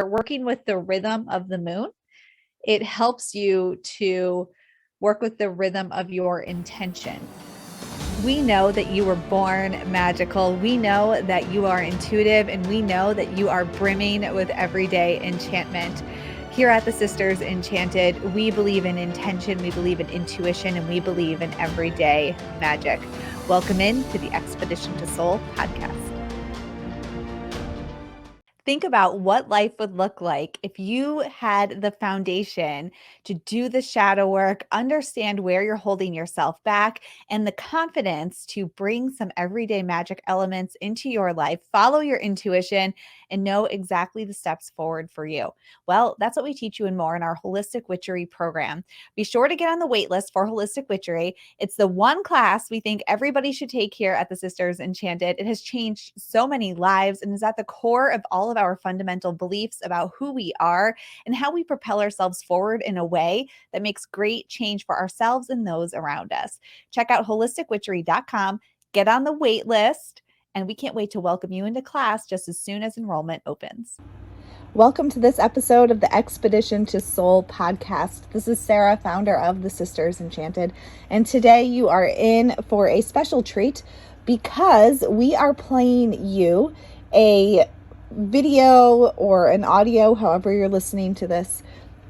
working with the rhythm of the moon, it helps you to work with the rhythm of your intention. We know that you were born magical. We know that you are intuitive, and we know that you are brimming with everyday enchantment. Here at the Sisters Enchanted, we believe in intention, we believe in intuition, and we believe in everyday magic. Welcome in to the Expedition to Soul podcast. Think about what life would look like if you had the foundation to do the shadow work, understand where you're holding yourself back, and the confidence to bring some everyday magic elements into your life, follow your intuition, and know exactly the steps forward for you. Well, that's what we teach you and more in our Holistic Witchery program. Be sure to get on the wait list for Holistic Witchery. It's the one class we think everybody should take here at the Sisters Enchanted. It has changed so many lives and is at the core of all of our fundamental beliefs about who we are and how we propel ourselves forward in a way that makes great change for ourselves and those around us. Check out holisticwitchery.com, get on the wait list, and we can't wait to welcome you into class just as soon as enrollment opens. Welcome to this episode of the Expedition to Soul podcast. This is Sarah, founder of the Sisters Enchanted, and today you are in for a special treat because we are playing you a video or an audio, however you're listening to this,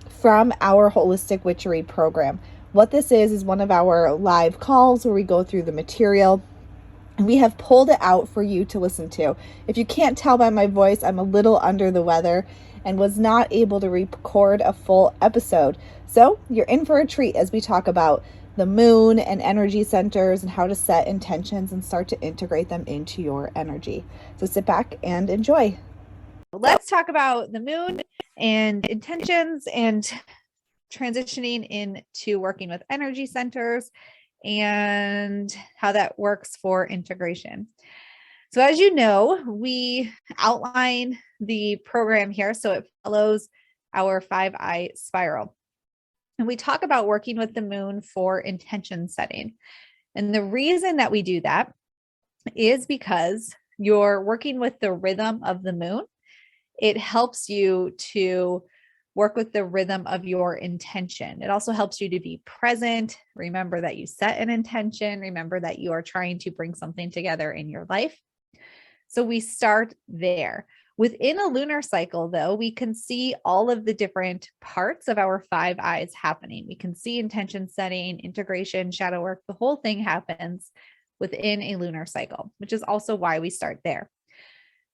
from our Holistic Witchery program. What this is one of our live calls where we go through the material. We have pulled it out for you to listen to. If you can't tell by my voice, I'm a little under the weather and was not able to record a full episode. So you're in for a treat as we talk about the moon and energy centers and how to set intentions and start to integrate them into your energy. So sit back and enjoy. Let's talk about the moon and intentions and transitioning into working with energy centers and how that works for integration. So as you know, we outline the program here so it follows our 5-eye spiral. And we talk about working with the moon for intention setting. And the reason that we do that is because you're working with the rhythm of the moon. It helps you to work with the rhythm of your intention. It also helps you to be present. Remember that you set an intention. Remember that you are trying to bring something together in your life. So we start there. Within a lunar cycle, though, we can see all of the different parts of our 5 eyes happening. We can see intention setting, integration, shadow work. The whole thing happens within a lunar cycle, which is also why we start there.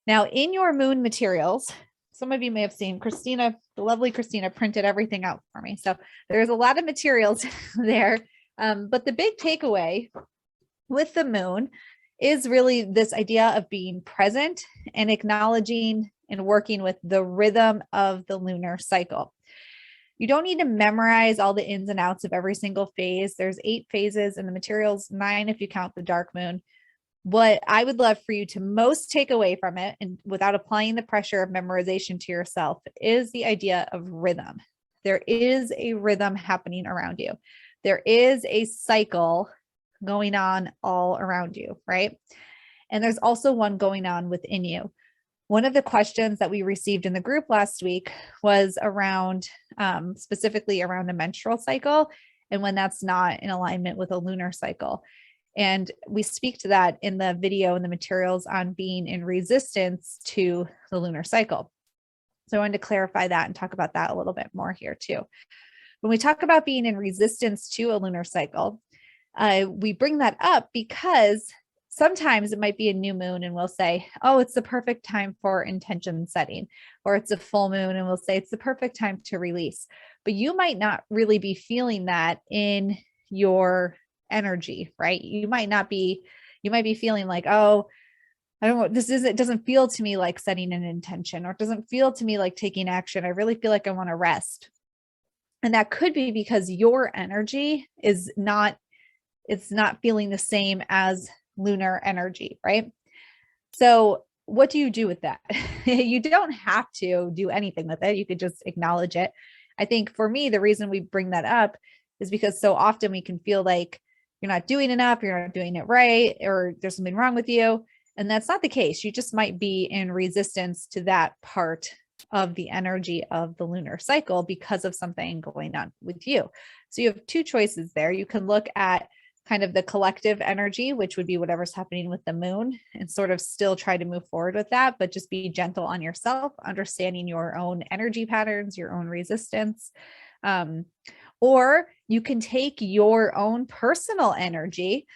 Now, in your moon materials, some of you may have seen Christina, the lovely Christina, printed everything out for me. So there's a lot of materials there. But the big takeaway with the moon is really this idea of being present and acknowledging and working with the rhythm of the lunar cycle. You don't need to memorize all the ins and outs of every single phase. There's 8 phases in the materials, 9 if you count the dark moon. What I would love for you to most take away from it, and without applying the pressure of memorization to yourself, is the idea of rhythm. There is a rhythm happening around you. There is a cycle going on all around you, right? And there's also one going on within you. One of the questions that we received in the group last week was around, specifically around a menstrual cycle and when that's not in alignment with a lunar cycle. And we speak to that in the video and the materials on being in resistance to the lunar cycle. So I wanted to clarify that and talk about that a little bit more here too. When we talk about being in resistance to a lunar cycle, we bring that up because sometimes it might be a new moon and we'll say, oh, it's the perfect time for intention setting, or it's a full moon and we'll say it's the perfect time to release. But you might not really be feeling that in your energy, right? You might be feeling like, oh, I don't know, it doesn't feel to me like setting an intention, or it doesn't feel to me like taking action. I really feel like I want to rest. And that could be because your energy is not feeling the same as lunar energy, right? So what do you do with that? You don't have to do anything with it. You could just acknowledge it. I think for me, the reason we bring that up is because so often we can feel like you're not doing enough, you're not doing it right, or there's something wrong with you. And that's not the case. You just might be in resistance to that part of the energy of the lunar cycle because of something going on with you. So you have two choices there. You can look at kind of the collective energy, which would be whatever's happening with the moon, and sort of still try to move forward with that, but just be gentle on yourself, understanding your own energy patterns, your own resistance. Or you can take your own personal energy,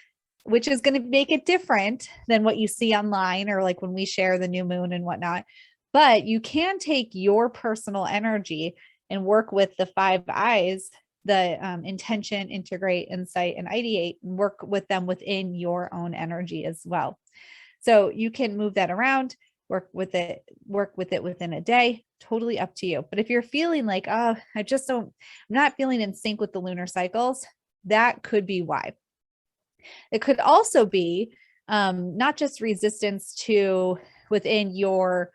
which is going to make it different than what you see online or like when we share the new moon and whatnot. But you can take your personal energy and work with the 5 I's, the intention, integrate, insight, and ideate, and work with them within your own energy as well. So you can move that around, work with it within a day, totally up to you. But if you're feeling like, oh, I'm not feeling in sync with the lunar cycles, that could be why. It could also be not just resistance to within your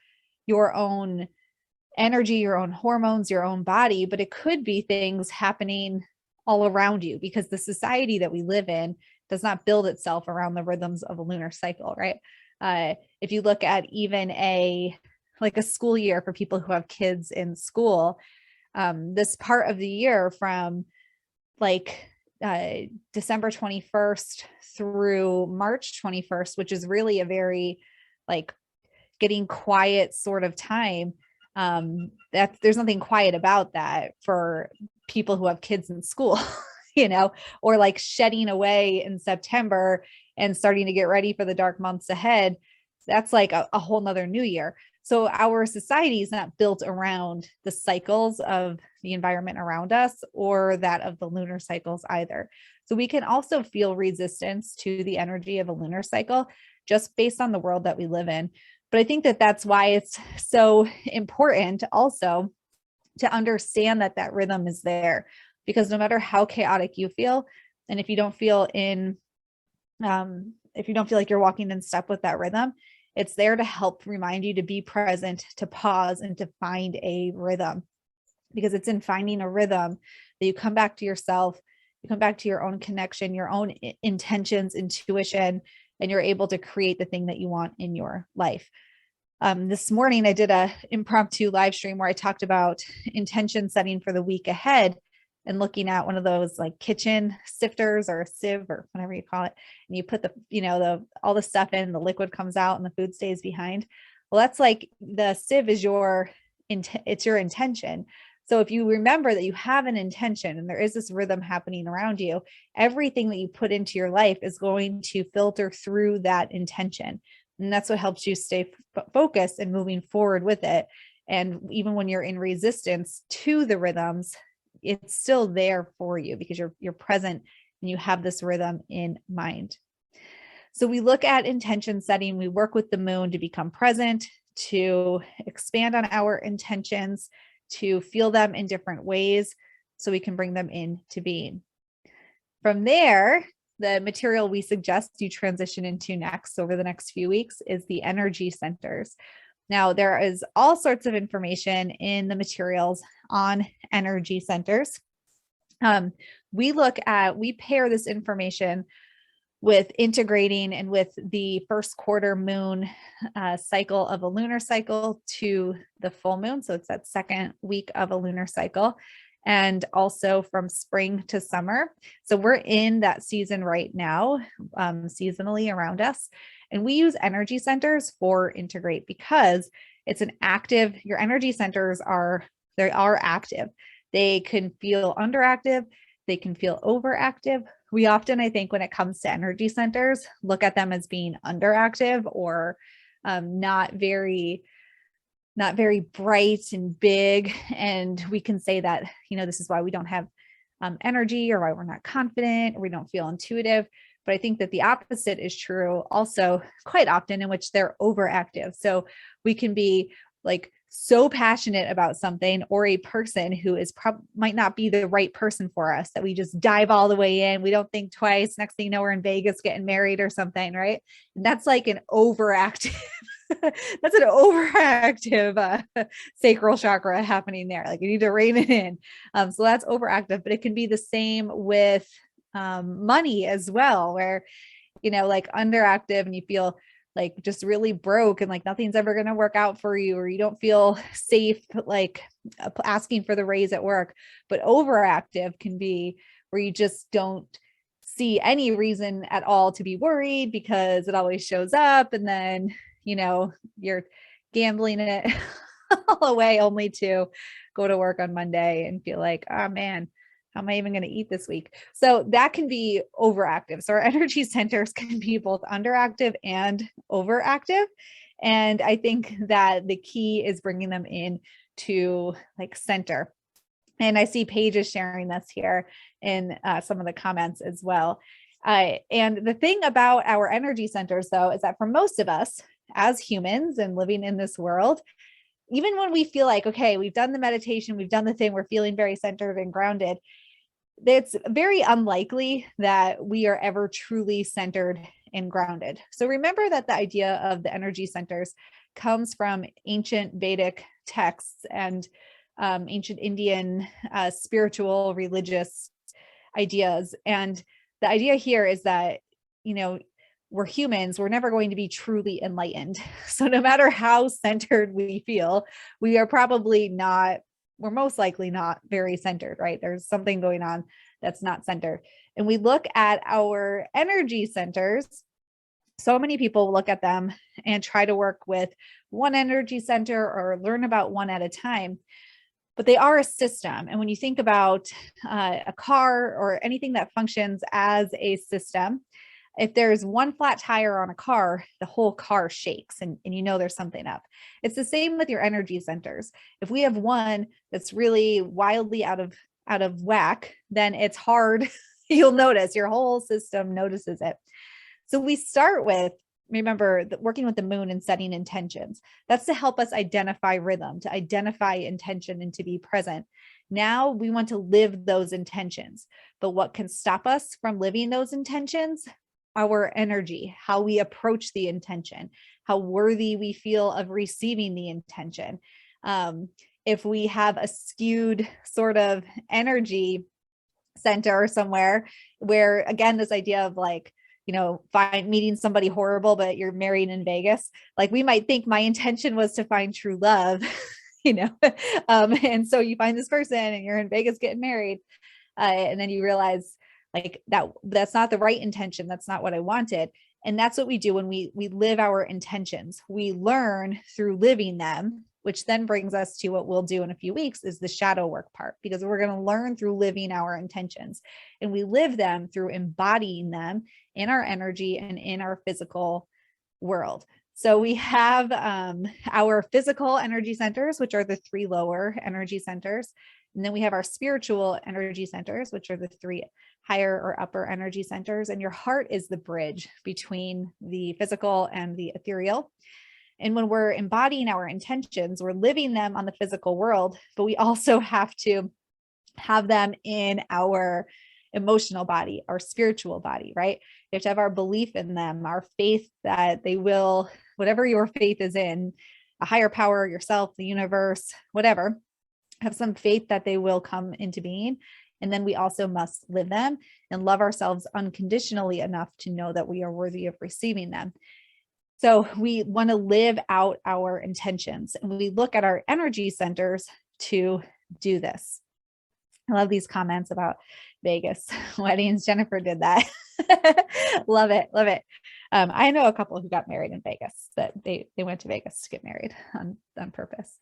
own energy, your own hormones, your own body, but it could be things happening all around you because the society that we live in does not build itself around the rhythms of a lunar cycle, right? If you look at even a school year for people who have kids in school, this part of the year from like December 21st through March 21st, which is really a very like getting quiet sort of time. That there's nothing quiet about that for people who have kids in school, or like shedding away in September and starting to get ready for the dark months ahead. That's like a whole nother new year. So our society is not built around the cycles of the environment around us or that of the lunar cycles either. So we can also feel resistance to the energy of a lunar cycle just based on the world that we live in. But I think that that's why it's so important also to understand that that rhythm is there, because no matter how chaotic you feel, and if you don't feel like you're walking in step with that rhythm, it's there to help remind you to be present, to pause, and to find a rhythm, because it's in finding a rhythm that you come back to yourself, you come back to your own connection, your own intentions, intuition, and you're able to create the thing that you want in your life. This morning, I did a impromptu live stream where I talked about intention setting for the week ahead and looking at one of those like kitchen sifters or a sieve or whatever you call it. And you put all the stuff in, the liquid comes out and the food stays behind. Well, that's like the sieve is it's your intention. So if you remember that you have an intention and there is this rhythm happening around you, everything that you put into your life is going to filter through that intention. And that's what helps you stay focused and moving forward with it. And even when you're in resistance to the rhythms, it's still there for you because you're present and you have this rhythm in mind. So we look at intention setting. We work with the moon to become present, to expand on our intentions, to feel them in different ways so we can bring them into being. From there, the material we suggest you transition into next over the next few weeks is the energy centers. Now, there is all sorts of information in the materials on energy centers. We pair this information with integrating and with the first quarter moon cycle of a lunar cycle to the full moon. So it's that second week of a lunar cycle, and also from spring to summer. So we're in that season right now, seasonally around us. And we use energy centers for integrate because it's your energy centers are active. They can feel underactive. They can feel overactive. We often, I think, when it comes to energy centers, look at them as being underactive or not very bright and big. And we can say that, this is why we don't have energy, or why we're not confident, or we don't feel intuitive. But I think that the opposite is true also quite often, in which they're overactive. So we can be like so passionate about something, or a person who might not be the right person for us, that we just dive all the way in. We don't think twice. Next thing you know, we're in Vegas getting married or something, right? And that's like an overactive, that's an overactive sacral chakra happening there. Like you need to rein it in. So that's overactive, but it can be the same with money as well, where, like underactive and you feel like just really broke and like nothing's ever going to work out for you, or you don't feel safe, like asking for the raise at work. But overactive can be where you just don't see any reason at all to be worried because it always shows up. And then, you're gambling it all away only to go to work on Monday and feel like, oh man, how am I even going to eat this week? So that can be overactive. So our energy centers can be both underactive and overactive. And I think that the key is bringing them in to like center. And I see Paige is sharing this here in some of the comments as well. And the thing about our energy centers, though, is that for most of us as humans and living in this world, even when we feel like, okay, we've done the meditation, we've done the thing, we're feeling very centered and grounded, it's very unlikely that we are ever truly centered and grounded. So remember that the idea of the energy centers comes from ancient Vedic texts and ancient Indian spiritual religious ideas. And the idea here is that, we're humans, we're never going to be truly enlightened. So no matter how centered we feel, we are probably not, we're most likely not very centered, right? There's something going on that's not centered. And we look at our energy centers. So many people look at them and try to work with one energy center or learn about one at a time, but they are a system. And when you think about a car or anything that functions as a system, if there's one flat tire on a car, the whole car shakes and there's something up. It's the same with your energy centers. If we have one that's really wildly out of whack, then it's hard. You'll notice your whole system notices it. So we start with, remember, working with the moon and setting intentions. That's to help us identify rhythm, to identify intention and to be present. Now we want to live those intentions. But what can stop us from living those intentions? Our energy, how we approach the intention, how worthy we feel of receiving the intention. If we have a skewed sort of energy center somewhere where, again, this idea of like, meeting somebody horrible, but you're married in Vegas, like we might think my intention was to find true love, and so you find this person and you're in Vegas getting married. And then you realize like that's not the right intention. That's not what I wanted. And that's what we do when we live our intentions. We learn through living them, which then brings us to what we'll do in a few weeks is the shadow work part, because we're going to learn through living our intentions, and we live them through embodying them in our energy and in our physical world. So we have our physical energy centers, which are the 3 lower energy centers. And then we have our spiritual energy centers, which are the 3 higher or upper energy centers. And your heart is the bridge between the physical and the ethereal. And when we're embodying our intentions, we're living them on the physical world, but we also have to have them in our emotional body, our spiritual body, right? We have to have our belief in them, our faith that they will, whatever your faith is in, a higher power, yourself, the universe, whatever, have some faith that they will come into being. And then we also must live them and love ourselves unconditionally enough to know that we are worthy of receiving them. So we want to live out our intentions, and we look at our energy centers to do this. I love these comments about Vegas weddings. Jennifer did that. Love it. Love it. I know a couple who got married in Vegas, that they went to Vegas to get married on purpose.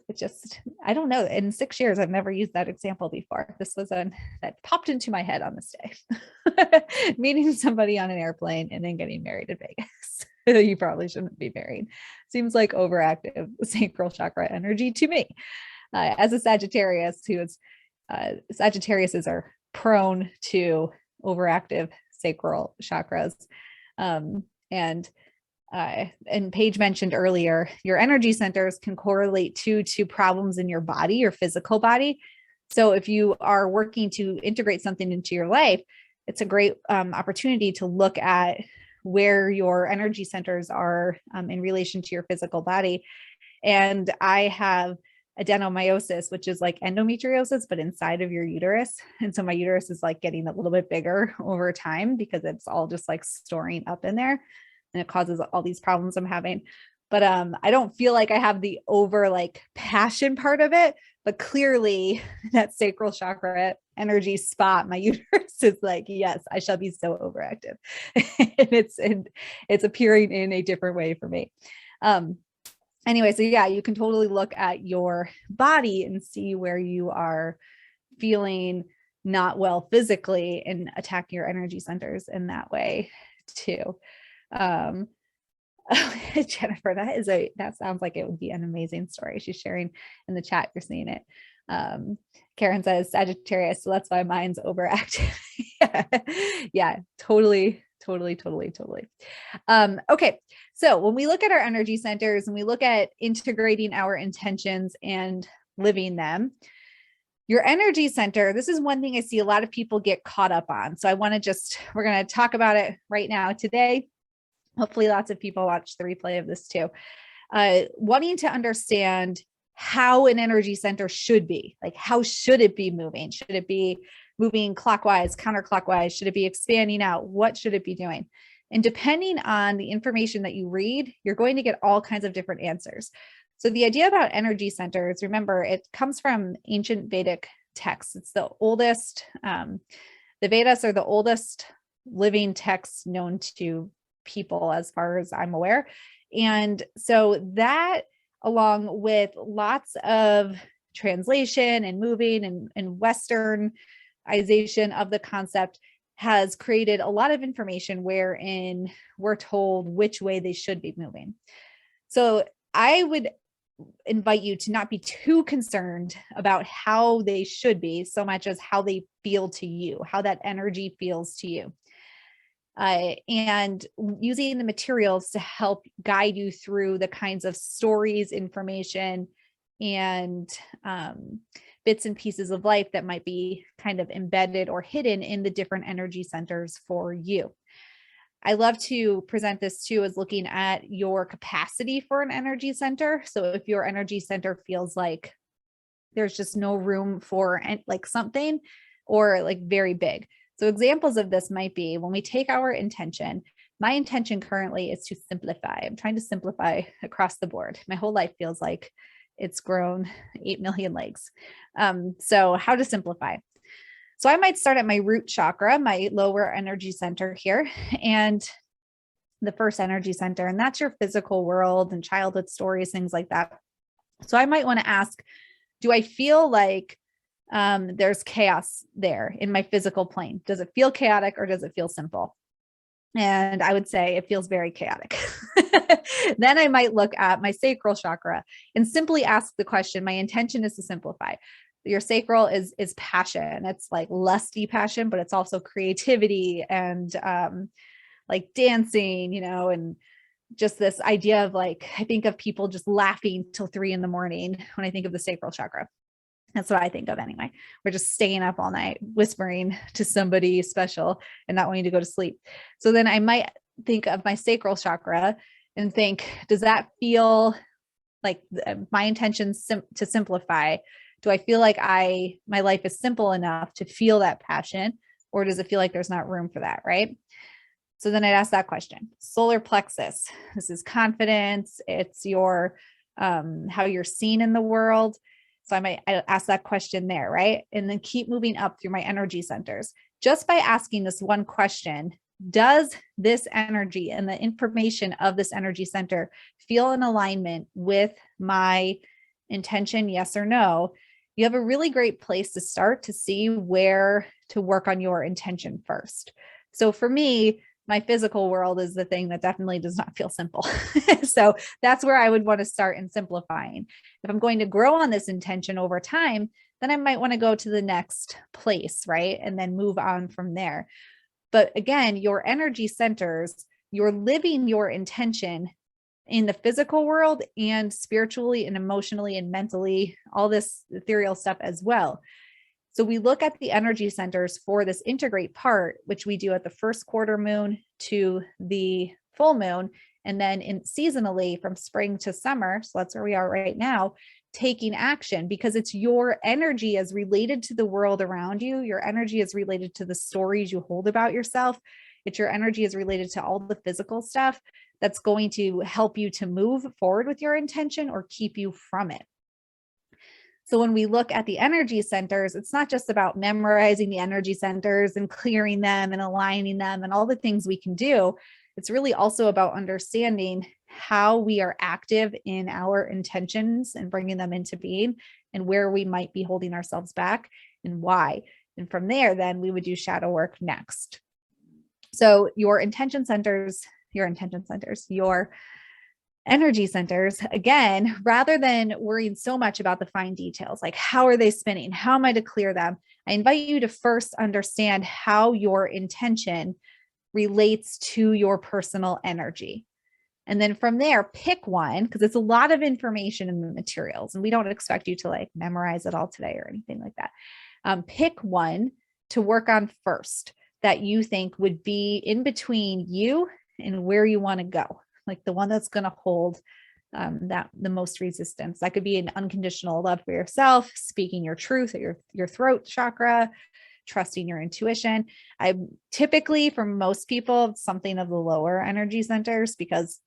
It just, I don't know. In 6 years, I've never used that example before. This was that popped into my head on this day. Meeting somebody on an airplane and then getting married in Vegas. You probably shouldn't be married. Seems like overactive sacral chakra energy to me. As a Sagittarius, Sagittariuses are prone to overactive sacral chakras. And Paige mentioned earlier, your energy centers can correlate to problems in your body, your physical body. So if you are working to integrate something into your life, it's a great opportunity to look at where your energy centers are in relation to your physical body. And I have adenomyosis, which is like endometriosis, but inside of your uterus. And so my uterus is like getting a little bit bigger over time because it's all just like storing up in there. and it causes all these problems I'm having. But I don't feel like I have the over like passion part of it, but clearly that sacral chakra energy spot, my uterus is like, yes, I shall be so overactive. And it's appearing in a different way for me. Anyway, so yeah, you can totally look at your body and see where you are feeling not well physically and attack your energy centers in that way too. Jennifer, that sounds like it would be an amazing story. She's sharing in the chat. You're seeing it. Karen says Sagittarius, so that's why mine's overactive. Yeah, totally. Okay. So when we look at our energy centers and we look at integrating our intentions and living them, your energy center, this is one thing I see a lot of people get caught up on. So we're going to talk about it right now today. Hopefully lots of people watch the replay of this too. Wanting to understand how an energy center should be, like how should it be moving? Should it be moving clockwise, counterclockwise? Should it be expanding out? What should it be doing? And depending on the information that you read, you're going to get all kinds of different answers. So the idea about energy centers, remember, it comes from ancient Vedic texts. It's the oldest, the Vedas are the oldest living texts known to people as far as I'm aware. And so that, along with lots of translation and moving and westernization of the concept, has created a lot of information wherein we're told which way they should be moving. So I would invite you to not be too concerned about how they should be so much as how they feel to you, how that energy feels to you. And using the materials to help guide you through the kinds of stories, information, and bits and pieces of life that might be kind of embedded or hidden in the different energy centers for you. I love to present this too as looking at your capacity for an energy center. So if your energy center feels like there's just no room for like something, or like very big. So examples of this might be when we take our intention. My intention currently is to simplify. I'm trying to simplify across the board. My whole life feels like it's grown 8 million legs. So how to simplify? So I might start at my root chakra, my lower energy center here, and the first energy center, and that's your physical world and childhood stories, things like that. So I might want to ask, do I feel like there's chaos there in my physical plane? Does it feel chaotic or does it feel simple? And I would say it feels very chaotic. Then I might look at my sacral chakra and simply ask the question. My intention is to simplify. Your sacral is passion. It's like lusty passion, but it's also creativity and like dancing, and just this idea of like, I think of people just laughing till 3 a.m. when I think of the sacral chakra. That's what I think of anyway. We're just staying up all night, whispering to somebody special and not wanting to go to sleep. So then I might think of my sacral chakra and think, does that feel like my intention to simplify? Do I feel like my life is simple enough to feel that passion, or does it feel like there's not room for that, right? So then I'd ask that question. Solar plexus, this is confidence. It's your, how you're seen in the world. So I ask that question there, right? And then keep moving up through my energy centers. Just by asking this one question, does this energy and the information of this energy center feel in alignment with my intention, yes or no? You have a really great place to start to see where to work on your intention first. So for me, my physical world is the thing that definitely does not feel simple. So that's where I would want to start in simplifying. If I'm going to grow on this intention over time, then I might want to go to the next place, right? And then move on from there. But again, your energy centers, you're living your intention in the physical world and spiritually and emotionally and mentally, all this ethereal stuff as well. So we look at the energy centers for this integrate part, which we do at the first quarter moon to the full moon, and then seasonally from spring to summer. So that's where we are right now, taking action, because it's your energy is related to the world around you. Your energy is related to the stories you hold about yourself. It's your energy is related to all the physical stuff that's going to help you to move forward with your intention or keep you from it. So when we look at the energy centers, it's not just about memorizing the energy centers and clearing them and aligning them and all the things we can do. It's really also about understanding how we are active in our intentions and bringing them into being, and where we might be holding ourselves back and why. And from there, then we would do shadow work next. So your intention centers, your energy centers, again, rather than worrying so much about the fine details, like how are they spinning? How am I to clear them? I invite you to first understand how your intention relates to your personal energy. And then from there, pick one, because it's a lot of information in the materials, and we don't expect you to like memorize it all today or anything like that. Pick one to work on first that you think would be in between you and where you want to go, like the one that's going to hold that the most resistance. That could be an unconditional love for yourself, speaking your truth at your throat chakra, trusting your intuition. I typically, for most people, something of the lower energy centers, because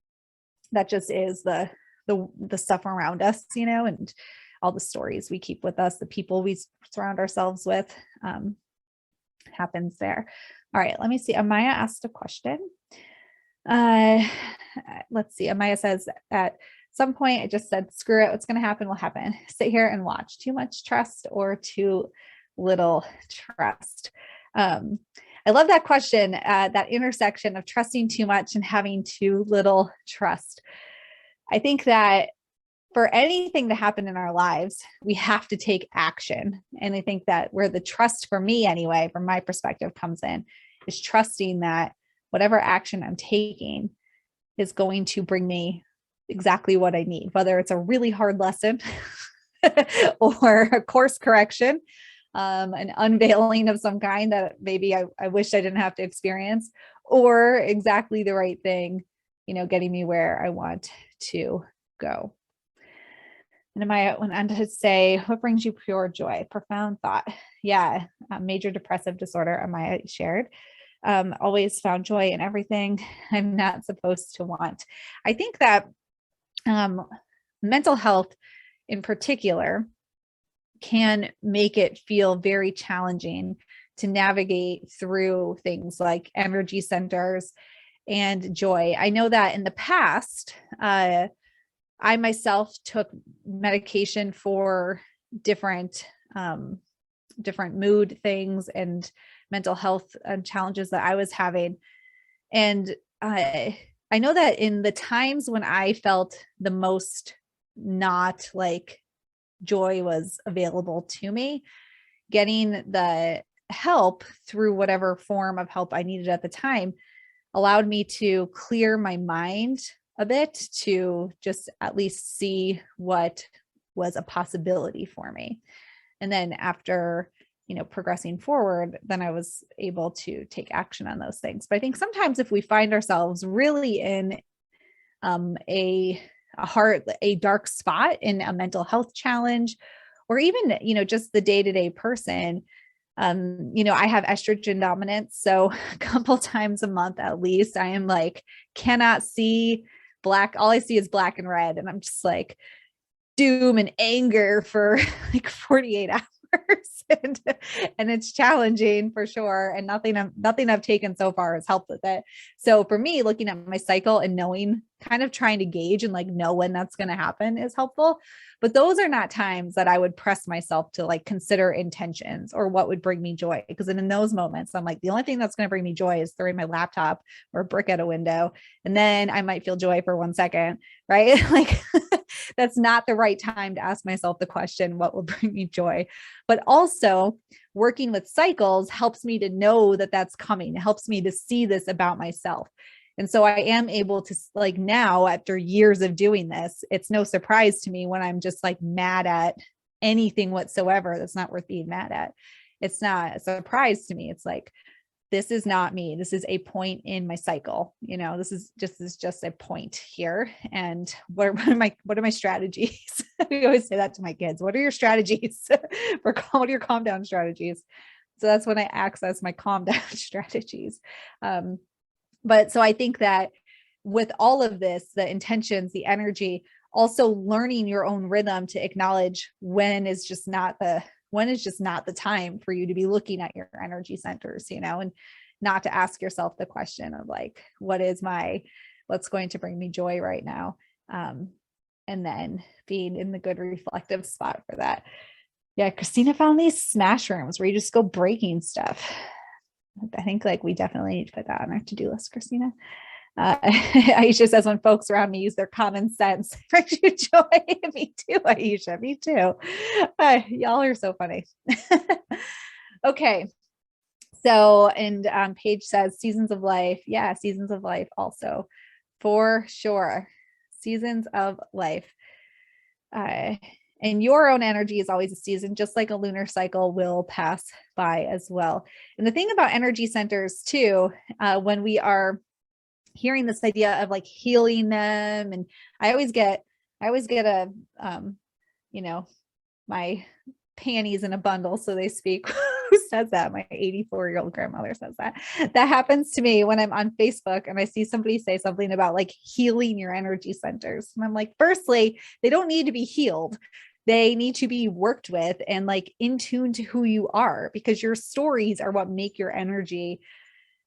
that just is the stuff around us, and all the stories we keep with us, the people we surround ourselves with, happens there. All right, let me see. Amaya asked a question. Let's see. Amaya says, at some point I just said, screw it. What's going to happen will happen. Sit here and watch. Too much trust or too little trust? I love that question, that intersection of trusting too much and having too little trust. I think that for anything to happen in our lives, we have to take action. And I think that where the trust, for me anyway, from my perspective, comes in, is trusting that whatever action I'm taking is going to bring me exactly what I need, whether it's a really hard lesson or a course correction, an unveiling of some kind that maybe I wish I didn't have to experience, or exactly the right thing, getting me where I want to go. And Amaya went on to say, what brings you pure joy? Profound thought. Yeah. Major depressive disorder, Amaya shared. Always found joy in everything I'm not supposed to want. I think that mental health in particular can make it feel very challenging to navigate through things like energy centers and joy. I know that in the past, I myself took medication for different mood things and mental health challenges that I was having. And I know that in the times when I felt the most not like joy was available to me, getting the help through whatever form of help I needed at the time allowed me to clear my mind a bit, to just at least see what was a possibility for me. And then after, progressing forward, then I was able to take action on those things. But I think sometimes if we find ourselves really in a dark spot in a mental health challenge, or even, just the day-to-day person, I have estrogen dominance. So a couple times a month, at least, I am like, cannot see black. All I see is black and red. And I'm just like doom and anger for like 48 hours. and it's challenging for sure. And nothing I've taken so far has helped with it. So for me, looking at my cycle and knowing, kind of trying to gauge and like know when that's going to happen is helpful. But those are not times that I would press myself to like consider intentions or what would bring me joy. Because in those moments, I'm like, the only thing that's going to bring me joy is throwing my laptop or a brick at a window. And then I might feel joy for 1 second, right? Like that's not the right time to ask myself the question, what will bring me joy? But also working with cycles helps me to know that that's coming. It helps me to see this about myself. And so I am able to, like, now after years of doing this, it's no surprise to me when I'm just like mad at anything whatsoever that's not worth being mad at. It's not a surprise to me. It's like, this is not me. This is a point in my cycle. This is just a point here. And what are my strategies? We always say that to my kids. What are your strategies what are your calm down strategies? So that's when I access my calm down strategies. But so I think that with all of this, the intentions, the energy, also learning your own rhythm to acknowledge when is just not the time for you to be looking at your energy centers, and not to ask yourself the question of like, what's going to bring me joy right now? And then being in the good reflective spot for that. Yeah, Christina found these smash rooms where you just go breaking stuff. I think like we definitely need to put that on our to-do list, Christina. Aisha says, when folks around me use their common sense, brings you joy. Me too, Aisha. Me too. Y'all are so funny. Okay. So, and Paige says, seasons of life. Yeah, seasons of life also, for sure. Seasons of life. And your own energy is always a season, just like a lunar cycle will pass by as well. And the thing about energy centers too, when we are hearing this idea of like healing them, and I always get a, my panties in a bundle, so they speak. Who says that? My 84-year-old grandmother says that. That happens to me when I'm on Facebook and I see somebody say something about like healing your energy centers. And I'm like, firstly, they don't need to be healed. They need to be worked with and like in tune to who you are, because your stories are what make your energy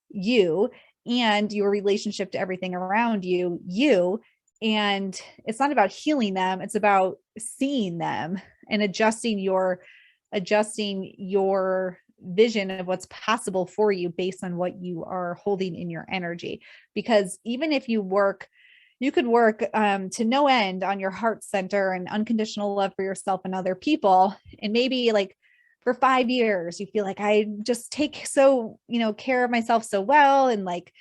you, and your relationship to everything around you. And it's not about healing them. It's about seeing them and adjusting your vision of what's possible for you based on what you are holding in your energy. Because even if you could work to no end on your heart center and unconditional love for yourself and other people. And maybe like for 5 years, you feel like I just take care of myself so well. And like,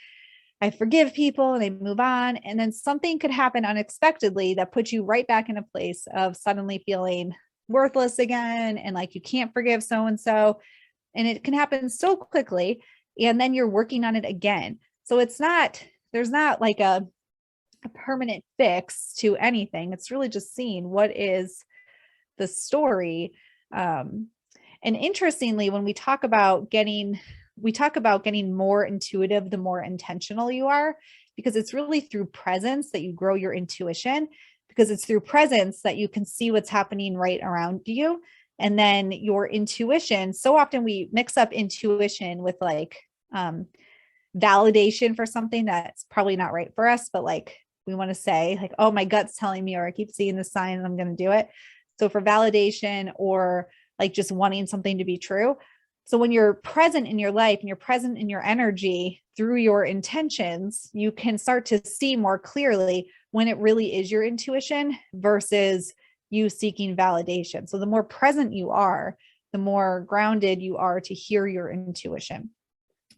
I forgive people and they move on. And then something could happen unexpectedly that puts you right back in a place of suddenly feeling worthless again. And like, you can't forgive so-and-so. And it can happen so quickly. And then you're working on it again. So there's not like a permanent fix to anything. It's really just seeing what is the story. And interestingly, when we talk about getting more intuitive, the more intentional you are, because it's really through presence that you grow your intuition, because it's through presence that you can see what's happening right around you. And then your intuition, so often we mix up intuition with like validation for something that's probably not right for us, but like we want to say like, oh, my gut's telling me, or I keep seeing the sign and I'm going to do it. So for validation, or like just wanting something to be true. So when you're present in your life and you're present in your energy through your intentions, you can start to see more clearly when it really is your intuition versus you seeking validation. So the more present you are, the more grounded you are to hear your intuition.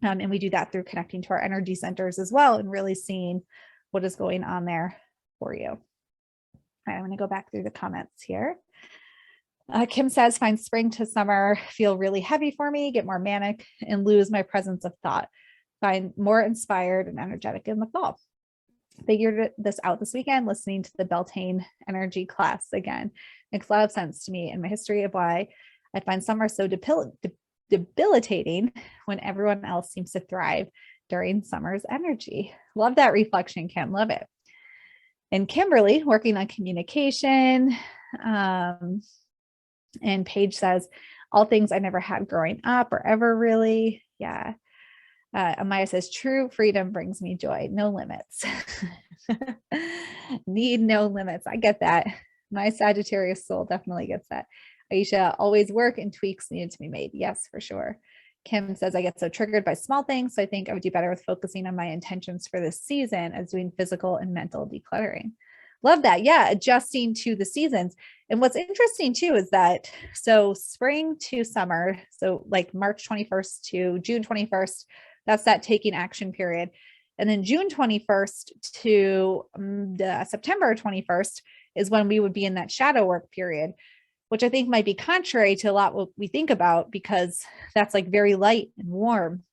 And we do that through connecting to our energy centers as well and really seeing what is going on there for you. All right, I'm going to go back through the comments here. Kim says, find spring to summer feel really heavy for me, get more manic, and lose my presence of thought. Find more inspired and energetic in the fall. Figured this out this weekend, listening to the Beltane energy class again. Makes a lot of sense to me and my history of why I find summer so debilitating when everyone else seems to thrive during summer's energy. Love that reflection, Kim. Love it. And Kimberly, working on communication. And Paige says, all things I never had growing up or ever really. Yeah. Amaya says, true freedom brings me joy. No limits. Need no limits. I get that. My Sagittarius soul definitely gets that. Aisha, always work and tweaks needed to be made. Yes, for sure. Kim says, I get so triggered by small things. So I think I would do better with focusing on my intentions for this season as doing physical and mental decluttering. Love that. Yeah. Adjusting to the seasons. And what's interesting too is that, so spring to summer, so like March 21st to June 21st, that's that taking action period. And then June 21st to September 21st is when we would be in that shadow work period, which I think might be contrary to a lot what we think about, because that's like very light and warm,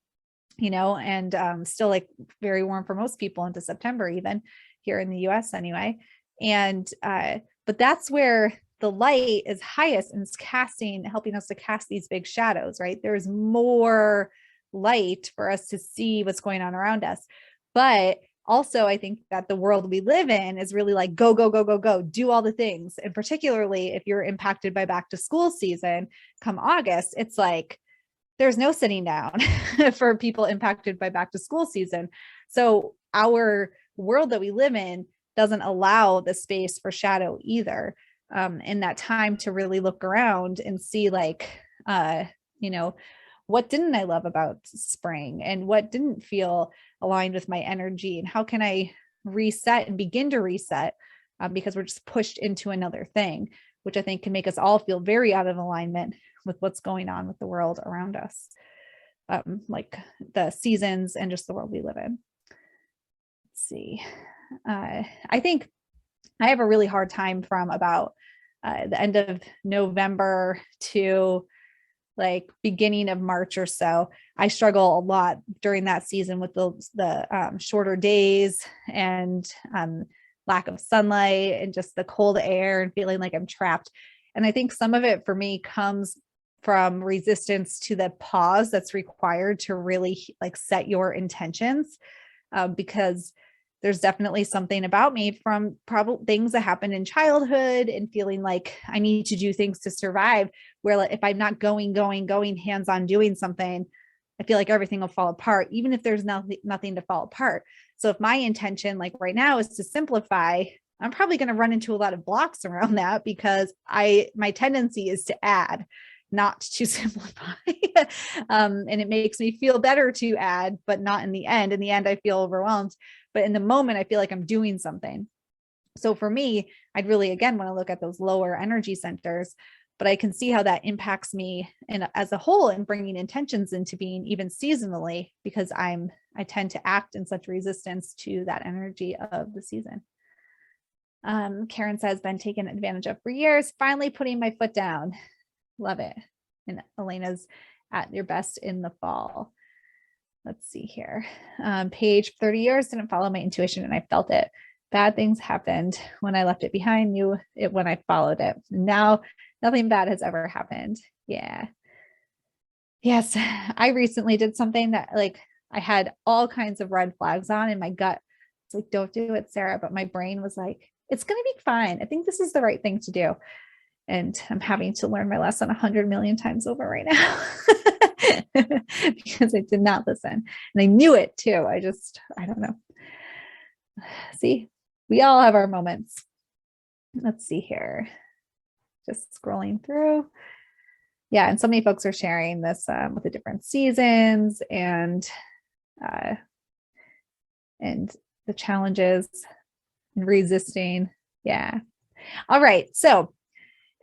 and still like very warm for most people into September, even here in the US anyway. And, but that's where the light is highest and it's helping us to cast these big shadows, right? There's more light for us to see what's going on around us. But also, I think that the world we live in is really like go, go, go, go, go, do all the things. And particularly if you're impacted by back to school season come August, it's like there's no sitting down for people impacted by back to school season. So our world that we live in doesn't allow the space for shadow either. In that time to really look around and see like, you know, what didn't I love about spring and what didn't feel aligned with my energy, and how can I reset and begin to reset, because we're just pushed into another thing, which I think can make us all feel very out of alignment with what's going on with the world around us, like the seasons and just the world we live in. Let's see. I think I have a really hard time from about the end of November to like beginning of March or so. I struggle a lot during that season with the shorter days and lack of sunlight and just the cold air and feeling like I'm trapped. And I think some of it for me comes from resistance to the pause that's required to really like set your intentions, because there's definitely something about me from probably things that happened in childhood and feeling like I need to do things to survive, where like, if I'm not going hands on doing something, I feel like everything will fall apart, even if there's nothing to fall apart. So if my intention like right now is to simplify, I'm probably going to run into a lot of blocks around that, because my tendency is to add, not to simplify. And it makes me feel better to add, but not in the end. In the end, I feel overwhelmed. But in the moment, I feel like I'm doing something. So for me, I'd really, again, want to look at those lower energy centers, but I can see how that impacts me and as a whole in bringing intentions into being even seasonally, because I tend to act in such resistance to that energy of the season. Karen says, been taken advantage of for years, finally putting my foot down. Love it. And Elena's at your best in the fall. Let's see here. Page 30 years, didn't follow my intuition and I felt it. Bad things happened when I left it behind, knew it when I followed it. Now nothing bad has ever happened. Yeah. Yes. I recently did something that like I had all kinds of red flags on, and my gut was like, don't do it, Sarah. But my brain was like, it's going to be fine. I think this is the right thing to do. And I'm having to learn my lesson 100 million times over right now. Because I did not listen, and I knew it too. I don't know. See, we all have our moments. Let's see here. Just scrolling through. Yeah. And so many folks are sharing this with the different seasons and the challenges and resisting. Yeah. All right. So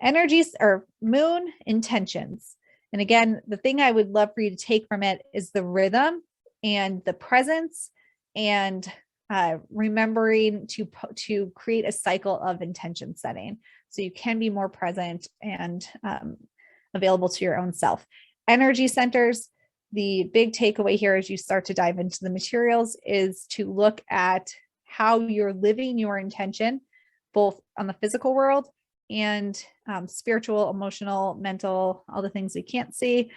energies or moon intentions. And again, the thing I would love for you to take from it is the rhythm and the presence, and remembering to create a cycle of intention setting so you can be more present and available to your own self. Energy centers, the big takeaway here as you start to dive into the materials is to look at how you're living your intention, both on the physical world and spiritual, emotional, mental, all the things we can't see,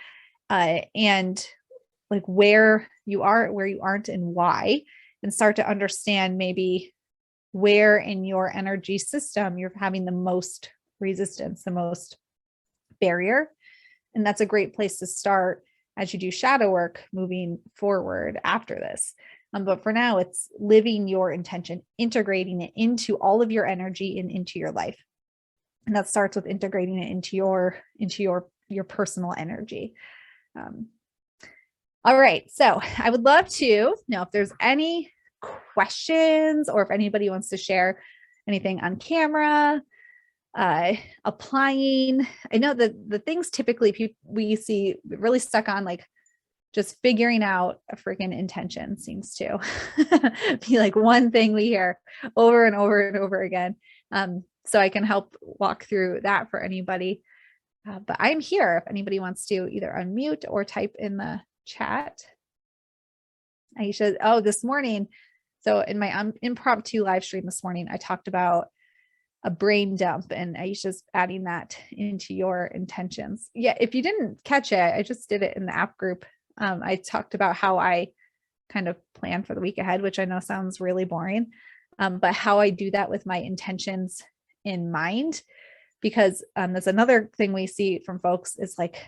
and like where you are, where you aren't, and why, and start to understand maybe where in your energy system you're having the most resistance, the most barrier. And that's a great place to start as you do shadow work moving forward after this. But for now, it's living your intention, integrating it into all of your energy and into your life. And that starts with integrating it into your personal energy. All right. So I would love to know if there's any questions, or if anybody wants to share anything on camera, applying. I know that the things typically we see really stuck on, like just figuring out a freaking intention seems to be like one thing we hear over and over and over again. So I can help walk through that for anybody. But I'm here if anybody wants to either unmute or type in the chat. Aisha, this morning. So in my impromptu live stream this morning, I talked about a brain dump, and Aisha's adding that into your intentions. Yeah, if you didn't catch it, I just did it in the app group. I talked about how I kind of plan for the week ahead, which I know sounds really boring. But how I do that with my intentions in mind, because that's another thing we see from folks is like,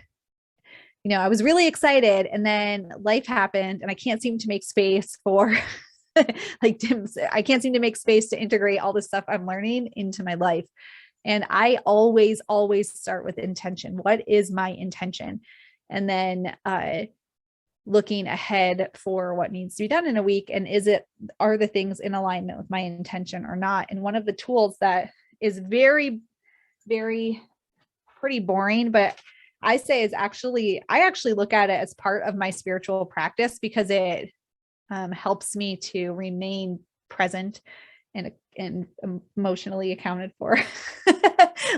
I was really excited and then life happened and I can't seem to make space for like I can't seem to make space to integrate all the stuff I'm learning into my life. And I always, always start with intention. What is my intention? And then looking ahead for what needs to be done in a week. And are the things in alignment with my intention or not? And one of the tools that is very, very pretty boring, but I say I actually look at it as part of my spiritual practice because it helps me to remain present and emotionally accounted for,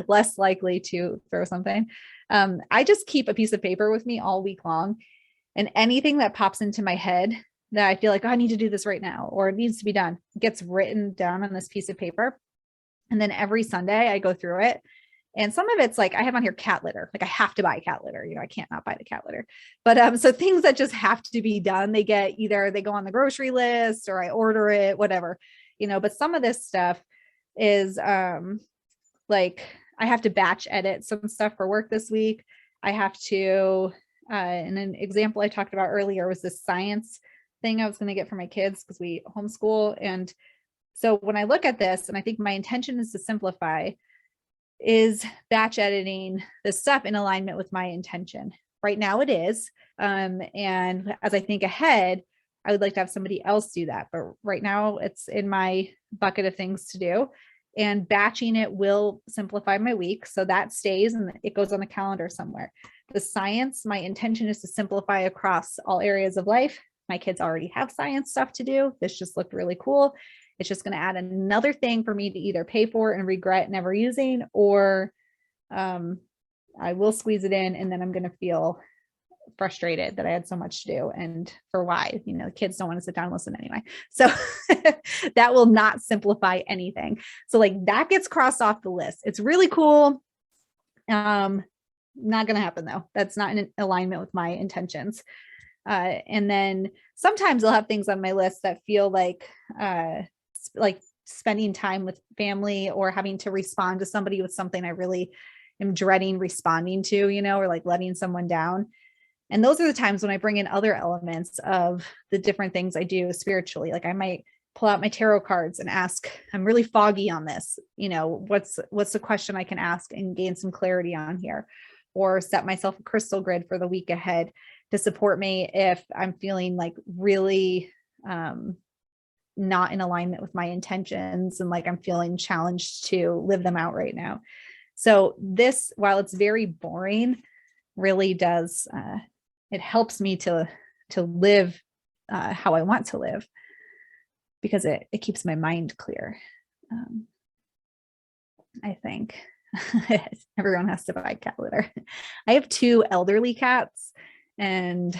less likely to throw something. I just keep a piece of paper with me all week long, and anything that pops into my head that I feel like, oh, I need to do this right now, or it needs to be done, gets written down on this piece of paper. And then every Sunday I go through it. And some of it's like, I have on here cat litter. Like I have to buy cat litter. I can't not buy the cat litter, but, so things that just have to be done, they go on the grocery list or I order it, whatever, but some of this stuff is, like I have to batch edit some stuff for work this week. I have to, and an example I talked about earlier was this science thing I was going to get for my kids because we homeschool. And so when I look at this, and I think my intention is to simplify, is batch editing this stuff in alignment with my intention. Right now it is. And as I think ahead, I would like to have somebody else do that. But right now it's in my bucket of things to do. And batching it will simplify my week. So that stays and it goes on the calendar somewhere. The science, my intention is to simplify across all areas of life. My kids already have science stuff to do. This just looked really cool. It's just going to add another thing for me to either pay for and regret never using, or I will squeeze it in and then I'm going to feel frustrated that I had so much to do and for why, the kids don't want to sit down and listen anyway. So that will not simplify anything. So like that gets crossed off the list. It's really cool. Not going to happen though. That's not in alignment with my intentions. And then sometimes I'll have things on my list that feel like spending time with family or having to respond to somebody with something I really am dreading responding to, or like letting someone down. And those are the times when I bring in other elements of the different things I do spiritually. Like I might pull out my tarot cards and ask, I'm really foggy on this, what's the question I can ask and gain some clarity on here, or set myself a crystal grid for the week ahead to support me if I'm feeling like really not in alignment with my intentions and like I'm feeling challenged to live them out right now. So this, while it's very boring, really does, it helps me to live how I want to live because it keeps my mind clear. I think everyone has to buy cat litter. I have 2 elderly cats and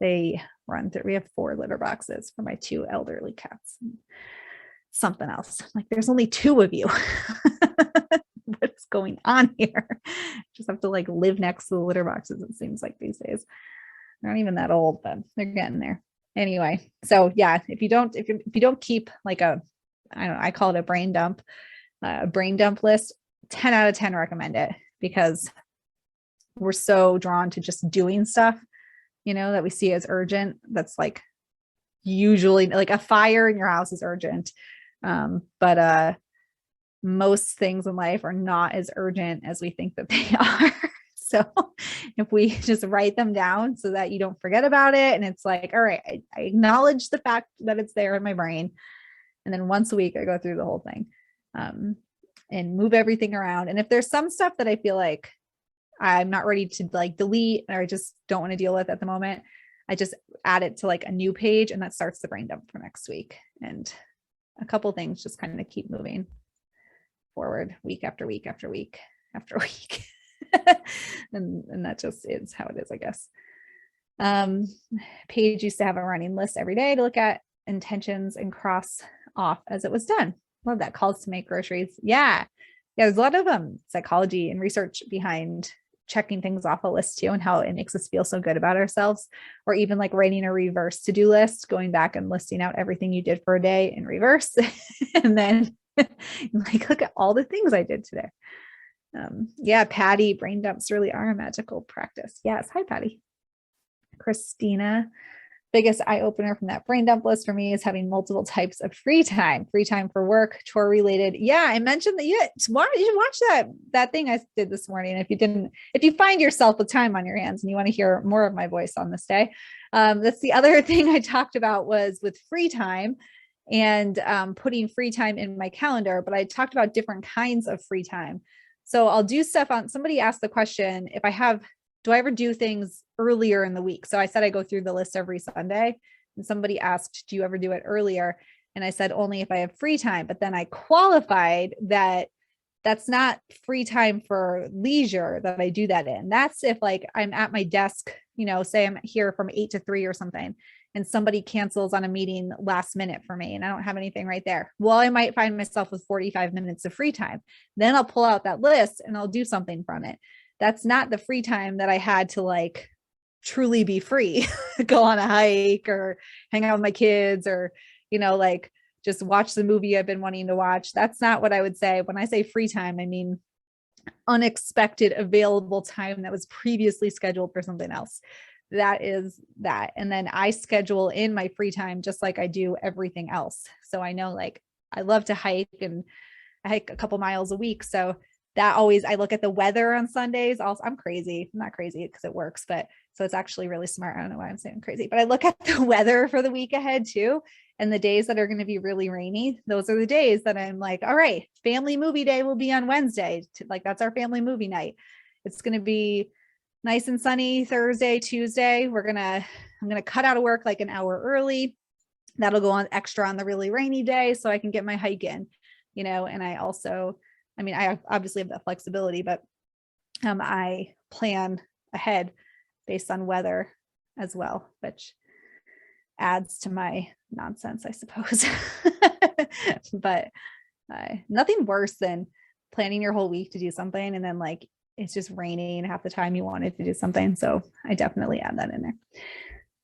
we have 4 litter boxes for my 2 elderly cats. Something else. Like there's only 2 of you. What's going on here? Just have to like live next to the litter boxes. It seems like these days. They're not even that old, but they're getting there. Anyway, so yeah, if you don't keep like I call it a brain dump list, 10 out of 10 recommend it because we're so drawn to just doing stuff, that we see as urgent. That's like usually like a fire in your house is urgent. But most things in life are not as urgent as we think that they are. So if we just write them down so that you don't forget about it, and it's like, all right, I acknowledge the fact that it's there in my brain. And then once a week, I go through the whole thing and move everything around. And if there's some stuff that I feel like I'm not ready to like delete, or I just don't want to deal with at the moment, I just add it to like a new page, and that starts the brain dump for next week. And a couple things just kind of keep moving forward week after week after week after week. and that just is how it is, I guess. Paige used to have a running list every day to look at intentions and cross off as it was done. Love that. Calls to make groceries. Yeah. There's a lot of psychology and research behind checking things off a list too, and how it makes us feel so good about ourselves. Or even like writing a reverse to-do list, going back and listing out everything you did for a day in reverse. And then like, look at all the things I did today. Yeah, Patty, brain dumps really are a magical practice. Yes. Hi, Patty. Christina, biggest eye opener from that brain dump list for me is having multiple types of free time for work, chore related. Yeah, I mentioned that you should watch that thing I did this morning. If you find yourself with time on your hands and you want to hear more of my voice on this day, that's the other thing I talked about was with free time and putting free time in my calendar. But I talked about different kinds of free time. So I'll do stuff on. Somebody asked the question, do I ever do things earlier in the week? So I said I go through the list every Sunday, and somebody asked, do you ever do it earlier? And I said, only if I have free time. But then I qualified that that's not free time for leisure that I do that in. That's if like I'm at my desk, say I'm here from 8 to 3 or something, and somebody cancels on a meeting last minute for me and I don't have anything right there. Well, I might find myself with 45 minutes of free time. Then I'll pull out that list and I'll do something from it. That's not the free time that I had to like truly be free, go on a hike or hang out with my kids or, like just watch the movie I've been wanting to watch. That's not what I would say. When I say free time, I mean unexpected available time that was previously scheduled for something else. That is that. And then I schedule in my free time just like I do everything else. So I know like I love to hike and I hike a couple miles a week. So that always, I look at the weather on Sundays. Also, I'm crazy. I'm not crazy because it works, but so it's actually really smart. I don't know why I'm saying crazy, but I look at the weather for the week ahead too. And the days that are going to be really rainy, those are the days that I'm like, all right, family movie day will be on Wednesday. Like that's our family movie night. It's going to be nice and sunny Thursday, Tuesday. I'm going to cut out of work like an hour early. That'll go on extra on the really rainy day so I can get my hike in, and I also, I obviously have that flexibility, but I plan ahead based on weather as well, which adds to my nonsense, I suppose. But nothing worse than planning your whole week to do something and then like it's just raining half the time you wanted to do something. So I definitely add that in there.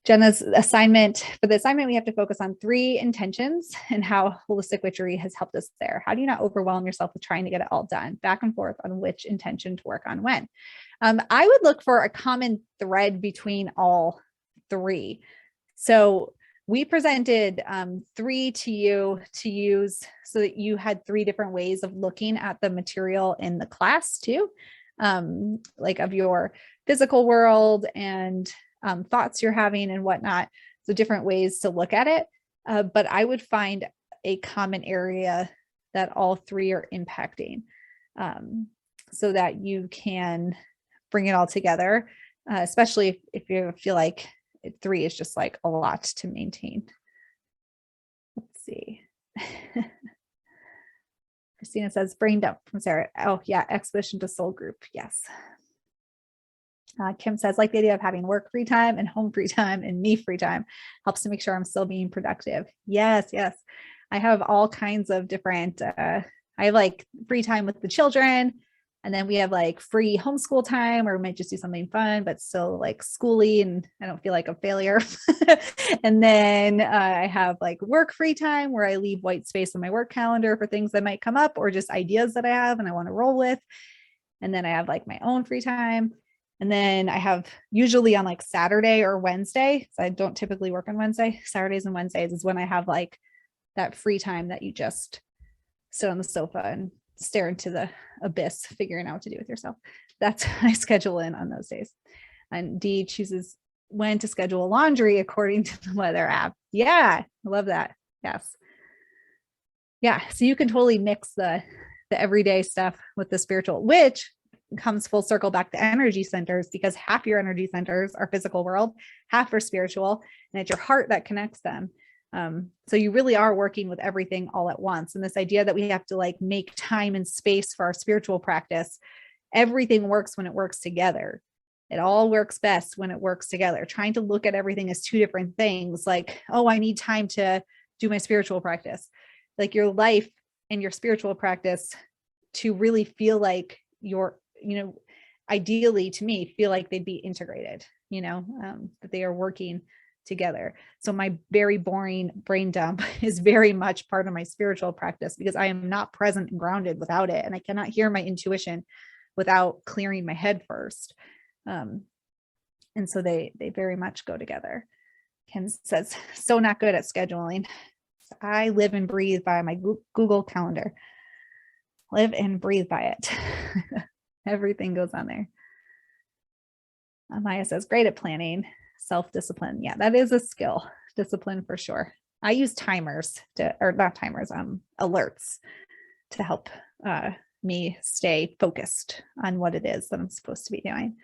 Jenna's assignment, we have to focus on 3 intentions and how Holistic Witchery has helped us there. How do you not overwhelm yourself with trying to get it all done? Back and forth on which intention to work on when. I would look for a common thread between all 3. So we presented 3 to you to use so that you had 3 different ways of looking at the material in the class too, like of your physical world and thoughts you're having and whatnot. So different ways to look at it. But I would find a common area that all 3 are impacting so that you can bring it all together, especially if you feel like 3 is just like a lot to maintain. Let's see. Christina says brain dump from Sarah. Oh yeah, expedition to soul group. Yes. Kim says, like the idea of having work free time and home free time and me free time helps to make sure I'm still being productive. Yes. I have all kinds of different, I have like free time with the children. And then we have like free homeschool time where we might just do something fun, but still like schooly and I don't feel like a failure. And then I have like work free time where I leave white space on my work calendar for things that might come up or just ideas that I have and I want to roll with. And then I have like my own free time. And then I have usually on like Saturday or Wednesday, so I don't typically work on Wednesday, Saturdays and Wednesdays is when I have like that free time that you just sit on the sofa and stare into the abyss, figuring out what to do with yourself. That's I schedule in on those days. And Dee chooses when to schedule laundry according to the weather app. Yeah, I love that. Yes. Yeah, so you can totally mix the everyday stuff with the spiritual, which comes full circle back to energy centers because half your energy centers are physical world, half are spiritual, and it's your heart that connects them. So you really are working with everything all at once. And this idea that we have to like make time and space for our spiritual practice, everything works when it works together. It all works best when it works together. Trying to look at everything as 2 different things, like, oh, I need time to do my spiritual practice. Like your life and your spiritual practice to really feel like you're, ideally to me feel like they'd be integrated, that they are working together. So my very boring brain dump is very much part of my spiritual practice, because I am not present and grounded without it. And I cannot hear my intuition without clearing my head first. And so they very much go together. Ken says, so not good at scheduling. I live and breathe by my Google Calendar. Live and breathe by it. Everything goes on there. Maya says, great at planning, self-discipline. Yeah, that is a skill. Discipline for sure. I use timers alerts to help me stay focused on what it is that I'm supposed to be doing.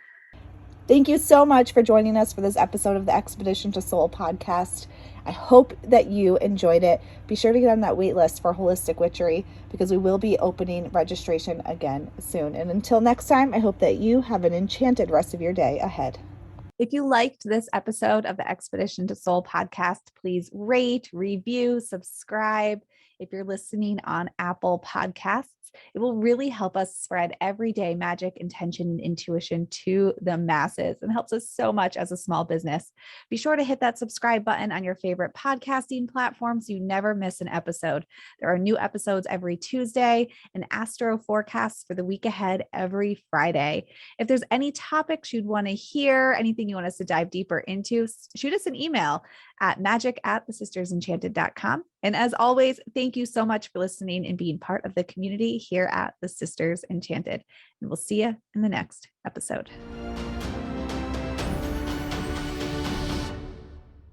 Thank you so much for joining us for this episode of the Expedition to Soul podcast. I hope that you enjoyed it. Be sure to get on that wait list for Holistic Witchery, because we will be opening registration again soon. And until next time, I hope that you have an enchanted rest of your day ahead. If you liked this episode of the Expedition to Soul podcast, please rate, review, subscribe. If you're listening on Apple Podcasts, it will really help us spread everyday magic, intention, and intuition to the masses, and helps us so much as a small business. Be sure to hit that subscribe button on your favorite podcasting platform so you never miss an episode. There are new episodes every Tuesday and astro forecasts for the week ahead every Friday. If there's any topics you'd want to hear, anything you want us to dive deeper into, shoot us an email at magic@thesistersenchanted.com. And as always, thank you so much for listening and being part of the community here at the Sisters Enchanted. And we'll see you in the next episode.